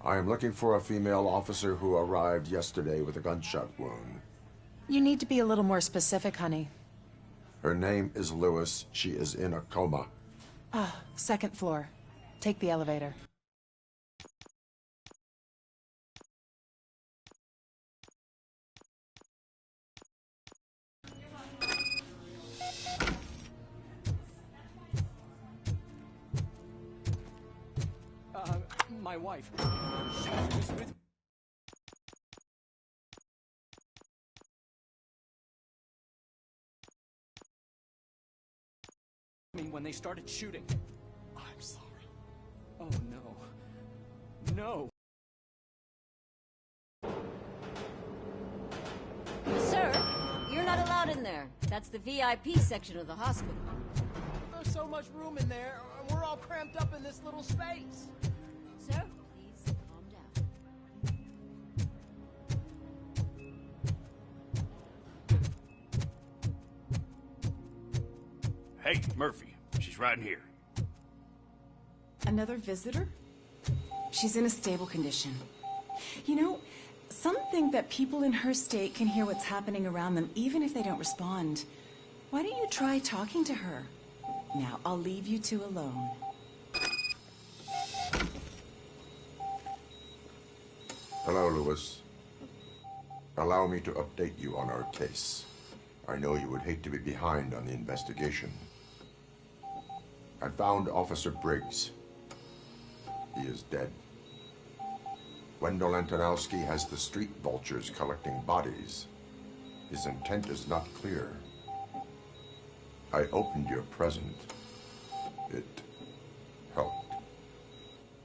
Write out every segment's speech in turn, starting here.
I am looking for a female officer who arrived yesterday with a gunshot wound. You need to be a little more specific, honey. Her name is Lewis. She is in a coma. Ah, second floor. Take the elevator. My wife. She was with me when they started shooting. I'm sorry. Oh, no. No. Sir, you're not allowed in there. That's the VIP section of the hospital. There's so much room in there, and we're all cramped up in this little space. Sir, please calm down. Hey, Murphy. She's right in here. Another visitor? She's in a stable condition. You know, some think that people in her state can hear what's happening around them even if they don't respond. Why don't you try talking to her? Now, I'll leave you two alone. Hello, Lewis. Allow me to update you on our case. I know you would hate to be behind on the investigation. I found Officer Briggs. He is dead. Wendell Antonowski has the street vultures collecting bodies. His intent is not clear. I opened your present. It helped.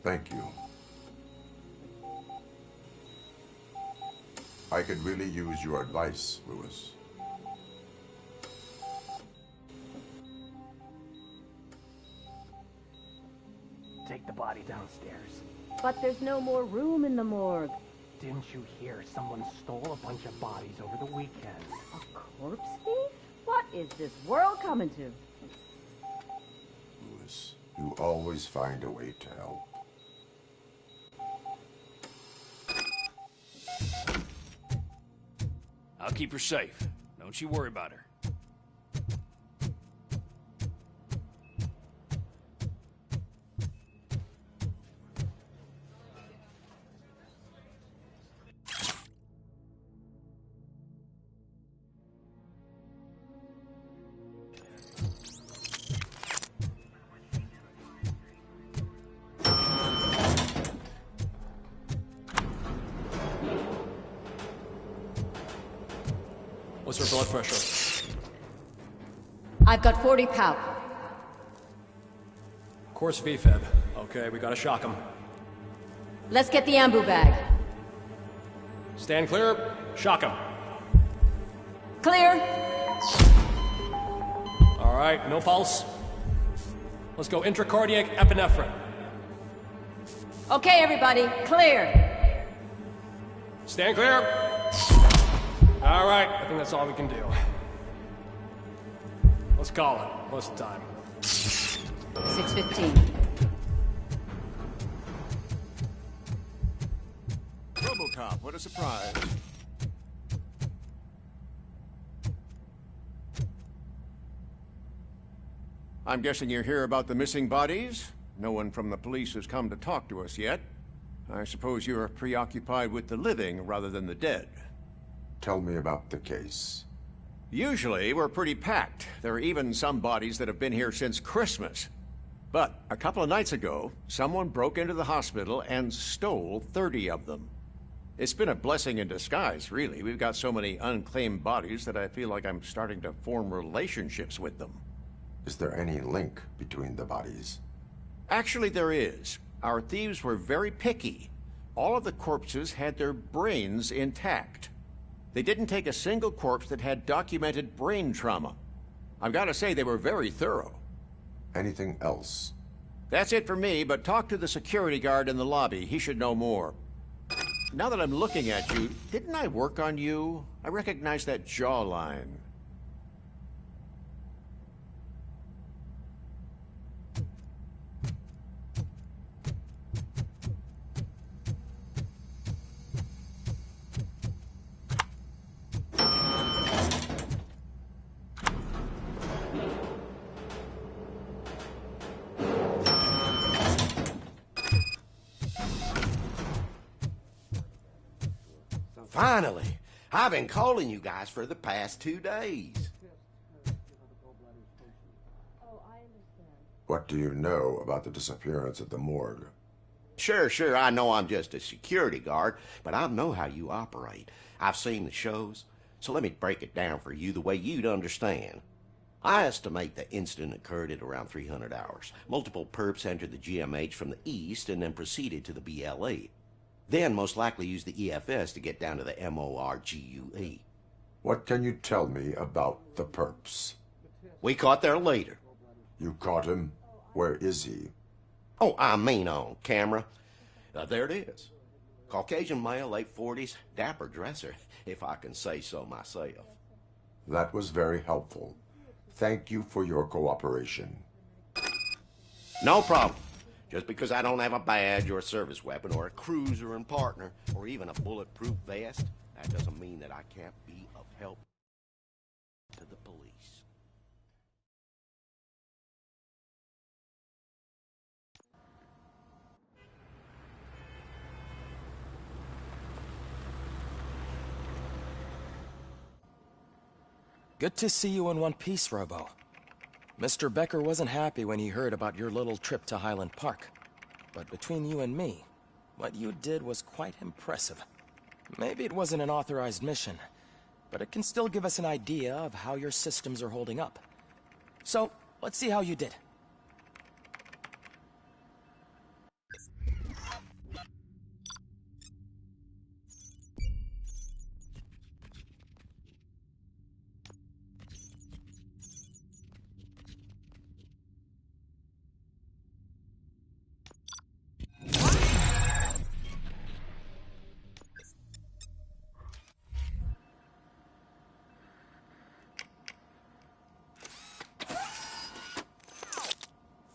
Thank you. I could really use your advice, Lewis. Take the body downstairs. But there's no more room in the morgue. Didn't you hear someone stole a bunch of bodies over the weekend? A corpse thief? What is this world coming to? Lewis, you always find a way to help. I'll keep her safe. Don't you worry about her. What's her blood pressure? I've got 40 pow. Course VFib. Okay, we gotta shock him. Let's get the ambu bag. Stand clear. Shock him. Clear. All right, no pulse. Let's go intracardiac epinephrine. Okay, everybody, clear. Stand clear. All right, I think that's all we can do. Let's call it. What's the time? 6:15. RoboCop, what a surprise. I'm guessing you're here about the missing bodies? No one from the police has come to talk to us yet. I suppose you're preoccupied with the living rather than the dead. Tell me about the case. Usually, we're pretty packed. There are even some bodies that have been here since Christmas. But a couple of nights ago, someone broke into the hospital and stole 30 of them. It's been a blessing in disguise, really. We've got so many unclaimed bodies that I feel like I'm starting to form relationships with them. Is there any link between the bodies? Actually, there is. Our thieves were very picky. All of the corpses had their brains intact. They didn't take a single corpse that had documented brain trauma. I've got to say, they were very thorough. Anything else? That's it for me, but talk to the security guard in the lobby. He should know more. Now that I'm looking at you, didn't I work on you? I recognize that jawline. Finally! I've been calling you guys for the past 2 days. What do you know about the disappearance at the morgue? Sure, I know I'm just a security guard, but I know how you operate. I've seen the shows, so let me break it down for you the way you'd understand. I estimate the incident occurred at around 300 hours. Multiple perps entered the GMH from the east and then proceeded to the BLE. Then most likely used the EFS to get down to the MORGUE. What can you tell me about the perps? We caught their leader. You caught him? Where is he? Oh, I mean on camera. There it is. Caucasian male, late 40s, dapper dresser, if I can say so myself. That was very helpful. Thank you for your cooperation. No problem. Just because I don't have a badge or a service weapon or a cruiser and partner or even a bulletproof vest, that doesn't mean that I can't be of help to the police. Good to see you in one piece, Robo. Mr. Becker wasn't happy when he heard about your little trip to Highland Park. But between you and me, what you did was quite impressive. Maybe it wasn't an authorized mission, but it can still give us an idea of how your systems are holding up. So, let's see how you did.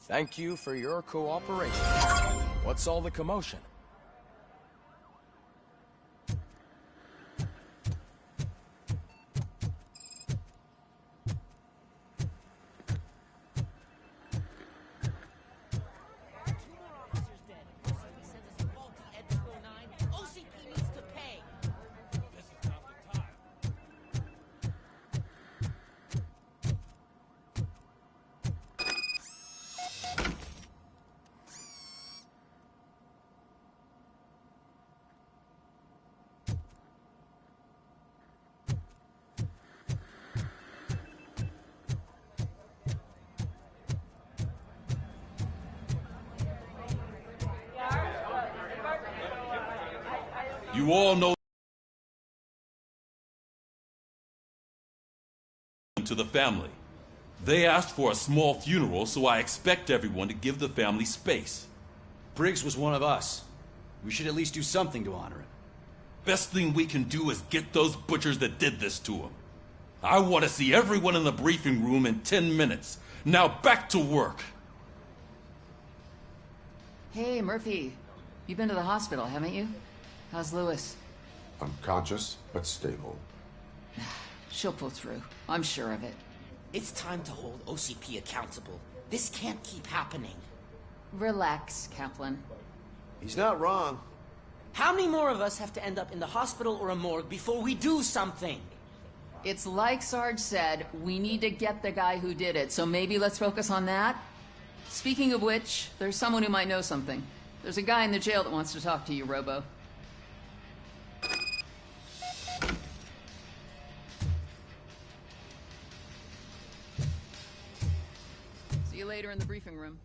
Thank you for your cooperation. What's all the commotion? You all know to the family. They asked for a small funeral, so I expect everyone to give the family space. Briggs was one of us. We should at least do something to honor him. Best thing we can do is get those butchers that did this to him. I want to see everyone in the briefing room in 10 minutes. Now back to work. Hey, Murphy. You've been to the hospital, haven't you? How's Lewis? Unconscious, but stable. She'll pull through. I'm sure of it. It's time to hold OCP accountable. This can't keep happening. Relax, Kaplan. He's not wrong. How many more of us have to end up in the hospital or a morgue before we do something? It's like Sarge said, we need to get the guy who did it, so maybe let's focus on that? Speaking of which, there's someone who might know something. There's a guy in the jail that wants to talk to you, Robo. See you later in the briefing room.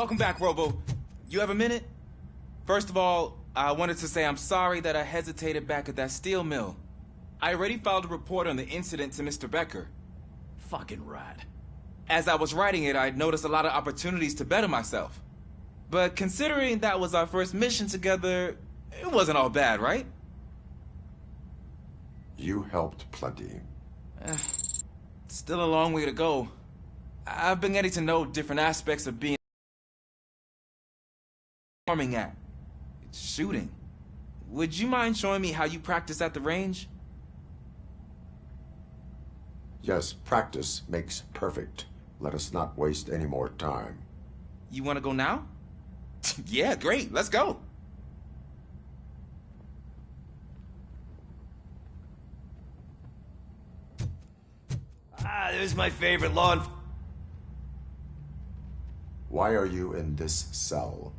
welcome back, Robo. You have a minute? First of all, I wanted to say I'm sorry that I hesitated back at that steel mill. I already filed a report on the incident to Mr. Becker. Fucking rat. As I was writing it, I'd noticed a lot of opportunities to better myself. But considering that was our first mission together, it wasn't all bad, right? You helped plenty. Still a long way to go. I've been getting to know different aspects of being performing at. Shooting. Would you mind showing me how you practice at the range? Yes, practice makes perfect. Let us not waste any more time. You want to go now? Yeah, great. Let's go. There's my favorite lawn. Why are you in this cell?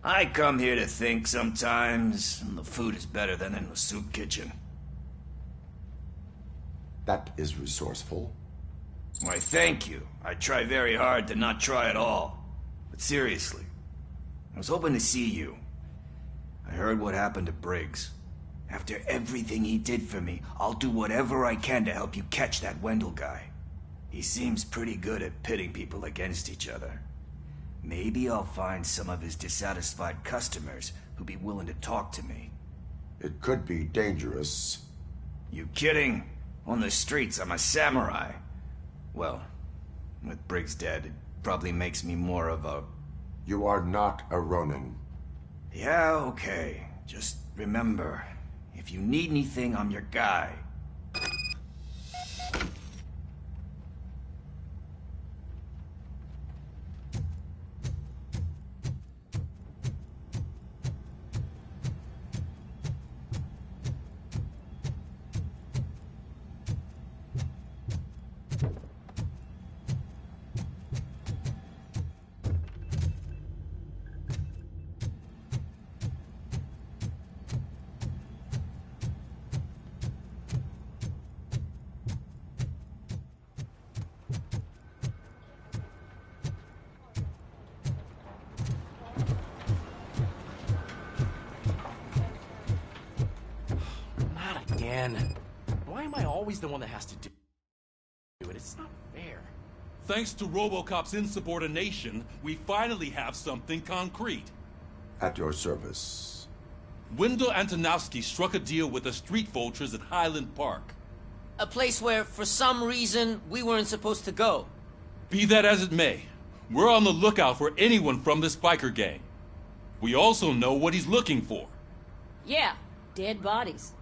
I come here to think sometimes, and the food is better than in the soup kitchen. That is resourceful. Why, thank you. I try very hard to not try at all. But seriously, I was hoping to see you. I heard what happened to Briggs. After everything he did for me, I'll do whatever I can to help you catch that Wendell guy. He seems pretty good at pitting people against each other. Maybe I'll find some of his dissatisfied customers who'd be willing to talk to me. It could be dangerous. You kidding? On the streets, I'm a samurai. Well, with Briggs dead, it probably makes me more of a... You are not a Ronin. Yeah, okay. Just remember, if you need anything, I'm your guy. Why am I always the one that has to do it? It's not fair. Thanks to RoboCop's insubordination, we finally have something concrete. At your service. Wendell Antonowski struck a deal with the street vultures at Highland Park. A place where, for some reason, we weren't supposed to go. Be that as it may, we're on the lookout for anyone from this biker gang. We also know what he's looking for. Yeah, dead bodies.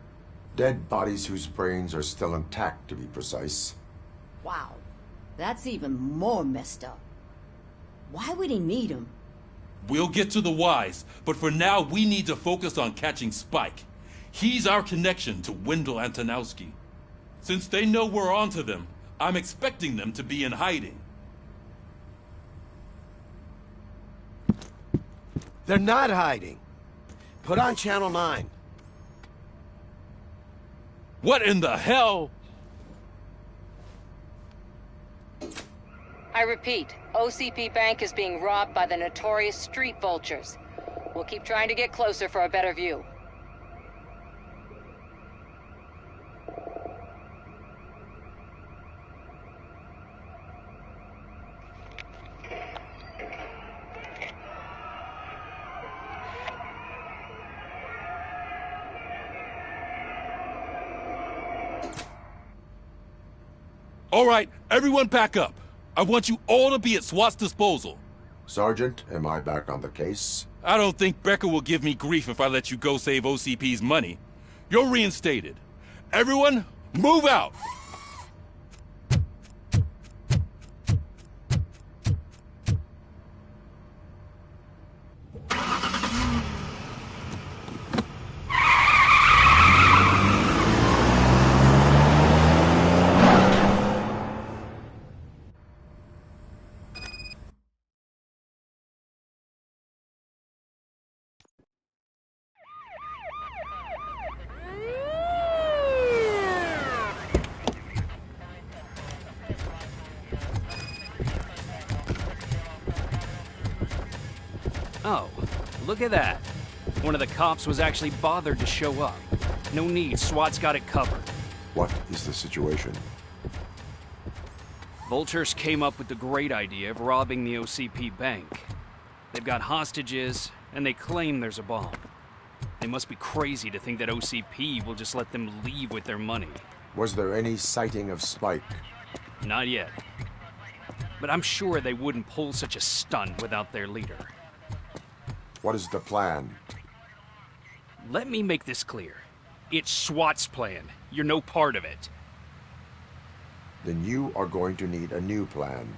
Dead bodies whose brains are still intact, to be precise. Wow, that's even more messed up. Why would he need them? We'll get to the whys, but for now we need to focus on catching Spike. He's our connection to Wendell Antonowski. Since they know we're onto them, I'm expecting them to be in hiding. They're not hiding. Put on Channel 9. What in the hell? I repeat, OCP Bank is being robbed by the notorious street vultures. We'll keep trying to get closer for a better view. All right, everyone back up. I want you all to be at SWAT's disposal. Sergeant, am I back on the case? I don't think Becker will give me grief if I let you go save OCP's money. You're reinstated. Everyone, move out! Look at that. One of the cops was actually bothered to show up. No need, SWAT's got it covered. What is the situation? Vultures came up with the great idea of robbing the OCP bank. They've got hostages, and they claim there's a bomb. They must be crazy to think that OCP will just let them leave with their money. Was there any sighting of Spike? Not yet. But I'm sure they wouldn't pull such a stunt without their leader. What is the plan? Let me make this clear. It's SWAT's plan. You're no part of it. Then you are going to need a new plan.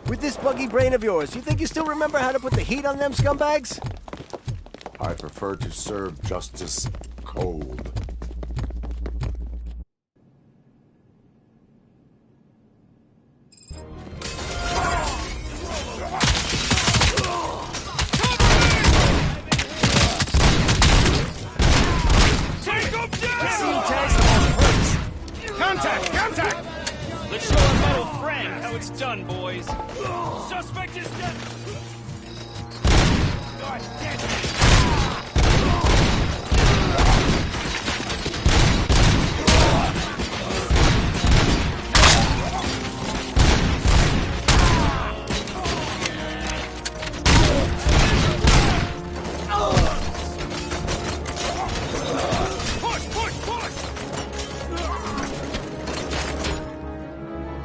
With this buggy brain of yours, you think you still remember how to put the heat on them scumbags? I prefer to serve justice cold. Take him down! Contact! Contact! Let's show our metal friend how it's done, boys. Suspect is dead! God damn it!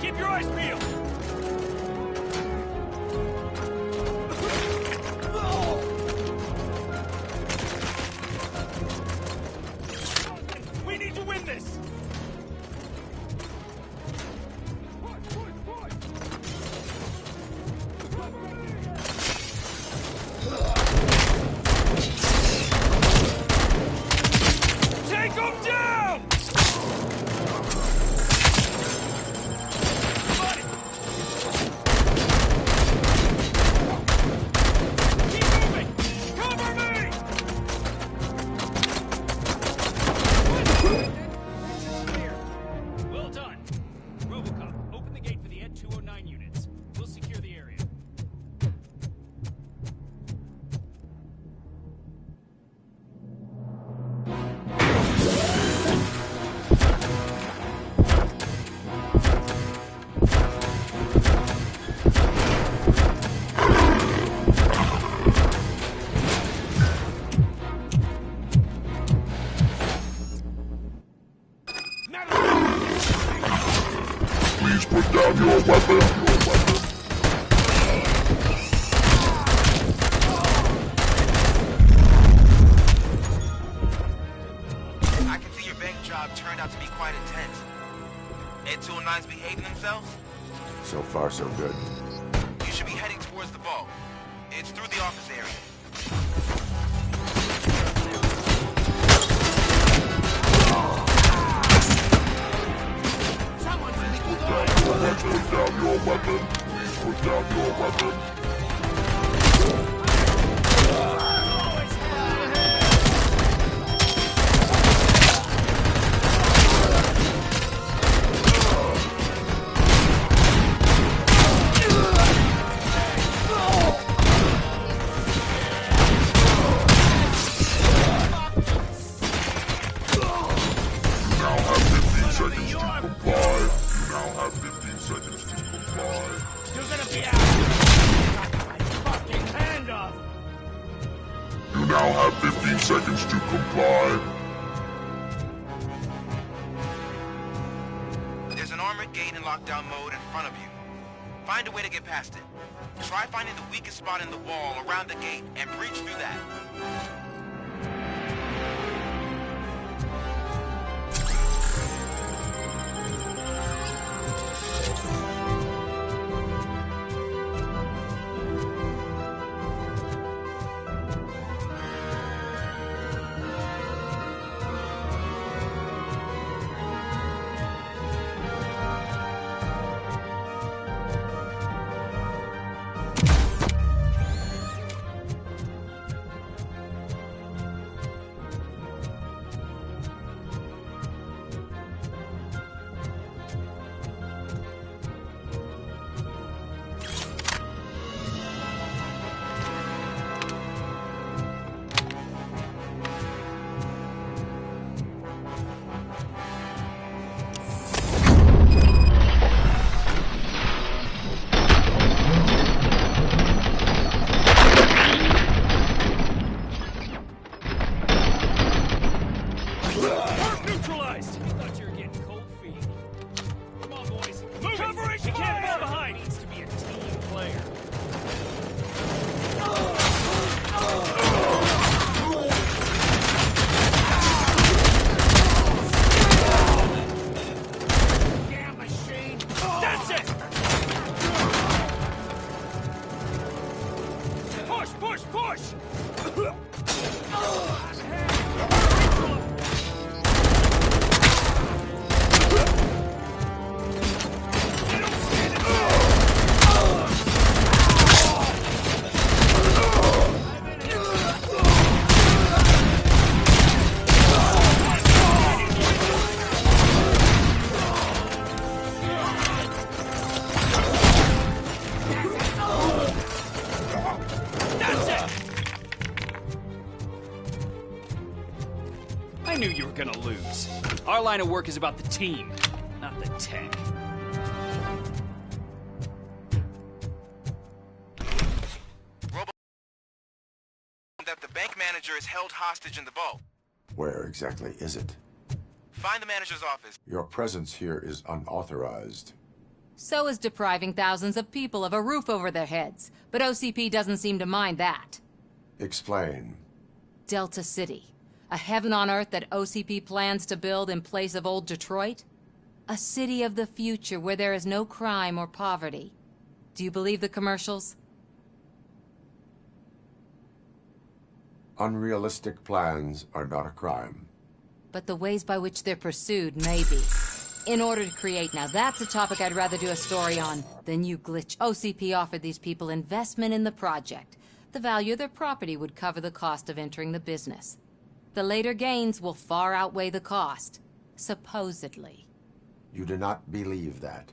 Keep your eyes peeled! We need to win this! Take him down! Keep moving! Cover me! Well done. RoboCop, open the gate for the Ed 209 units. We'll secure the area. Please put down your weapon. I can see your bank job turned out to be quite intense. Ed 209's behaving themselves? So far, so good. You should be heading towards the vault. It's through the office area. Put down your weapon. Please put down your weapon. You now have 15 seconds to comply. There's an armored gate in lockdown mode in front of you. Find a way to get past it. Try finding the weakest spot in the wall around the gate and breach through that. Push! I knew you were gonna lose. Our line of work is about the team, not the tech. That the bank manager is held hostage in the vault. Where exactly is it? Find the manager's office. Your presence here is unauthorized. So is depriving thousands of people of a roof over their heads. But OCP doesn't seem to mind that. Explain. Delta City. A heaven on earth that OCP plans to build in place of old Detroit? A city of the future where there is no crime or poverty. Do you believe the commercials? Unrealistic plans are not a crime. But the ways by which they're pursued may be. In order to create, now that's a topic I'd rather do a story on than you glitch. OCP offered these people investment in the project. The value of their property would cover the cost of entering the business. The later gains will far outweigh the cost. Supposedly. You do not believe that.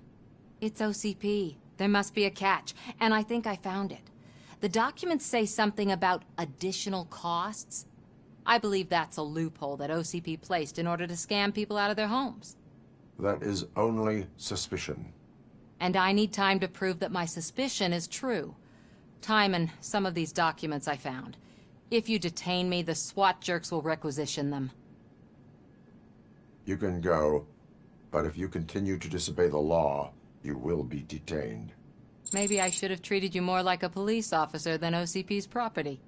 It's OCP. There must be a catch, and I think I found it. The documents say something about additional costs. I believe that's a loophole that OCP placed in order to scam people out of their homes. That is only suspicion. And I need time to prove that my suspicion is true. Time and some of these documents I found. If you detain me, the SWAT jerks will requisition them. You can go, but if you continue to disobey the law, you will be detained. Maybe I should have treated you more like a police officer than OCP's property.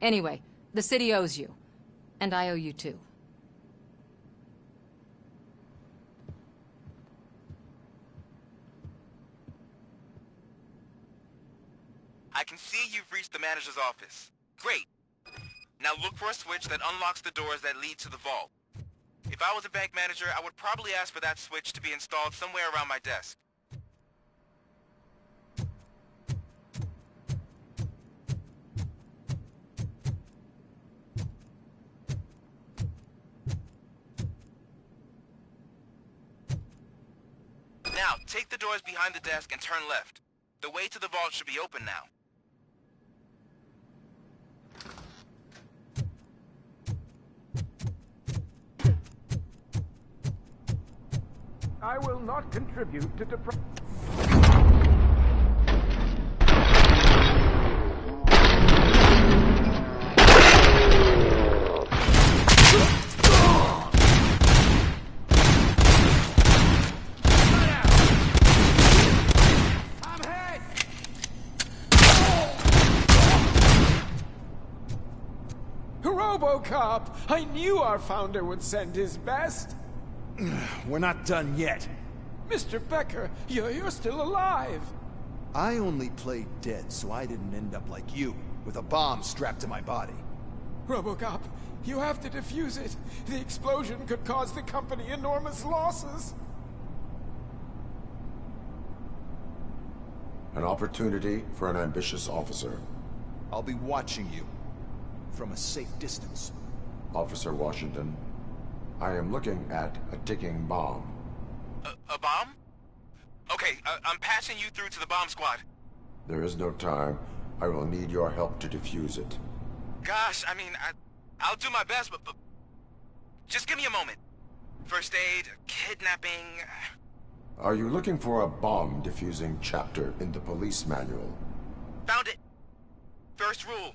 Anyway, the city owes you. And I owe you too. I can see you've reached the manager's office. Great. Now look for a switch that unlocks the doors that lead to the vault. If I was a bank manager, I would probably ask for that switch to be installed somewhere around my desk. Now, take the doors behind the desk and turn left. The way to the vault should be open now. I will not contribute to RoboCop! I knew our founder would send his best. We're not done yet. Mr. Becker, you're still alive. I only played dead so I didn't end up like you, with a bomb strapped to my body. RoboCop, you have to defuse it. The explosion could cause the company enormous losses. An opportunity for an ambitious officer. I'll be watching you. From a safe distance. Officer Washington, I am looking at a ticking bomb. A bomb? Okay, I'm passing you through to the bomb squad. There is no time. I will need your help to defuse it. Gosh, I mean, I'll do my best, but just give me a moment. First aid, kidnapping... Are you looking for a bomb defusing chapter in the police manual? Found it! First rule,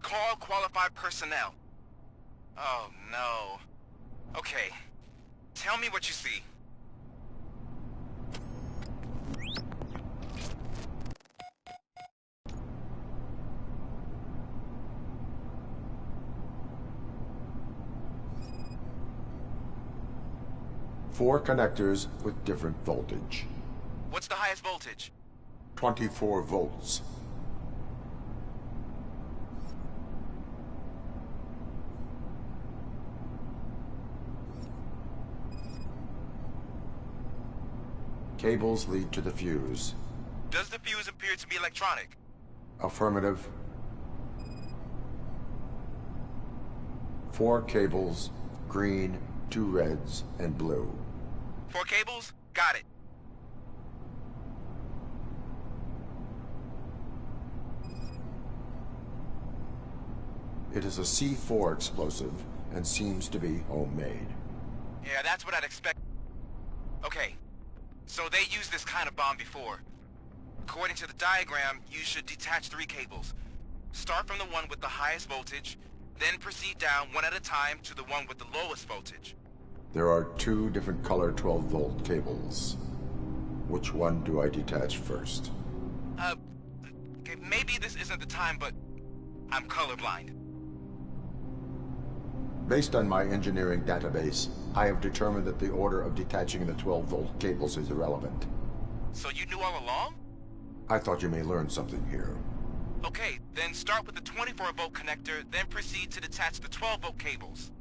call qualified personnel. Oh, no. Okay, tell me what you see. Four connectors with different voltage. What's the highest voltage? 24 volts. Cables lead to the fuse. Does the fuse appear to be electronic? Affirmative. 4 cables, green, 2 reds, and blue. 4 cables? Got it. It is a C4 explosive and seems to be homemade. Yeah, that's what I'd expect. Okay, so they used this kind of bomb before. According to the diagram, you should detach 3 cables. Start from the one with the highest voltage, then proceed down one at a time to the one with the lowest voltage. There are 2 different color 12-volt cables. Which one do I detach first? Okay, maybe this isn't the time, but I'm colorblind. Based on my engineering database, I have determined that the order of detaching the 12-volt cables is irrelevant. So you knew all along? I thought you may learn something here. Okay, then start with the 24-volt connector, then proceed to detach the 12-volt cables.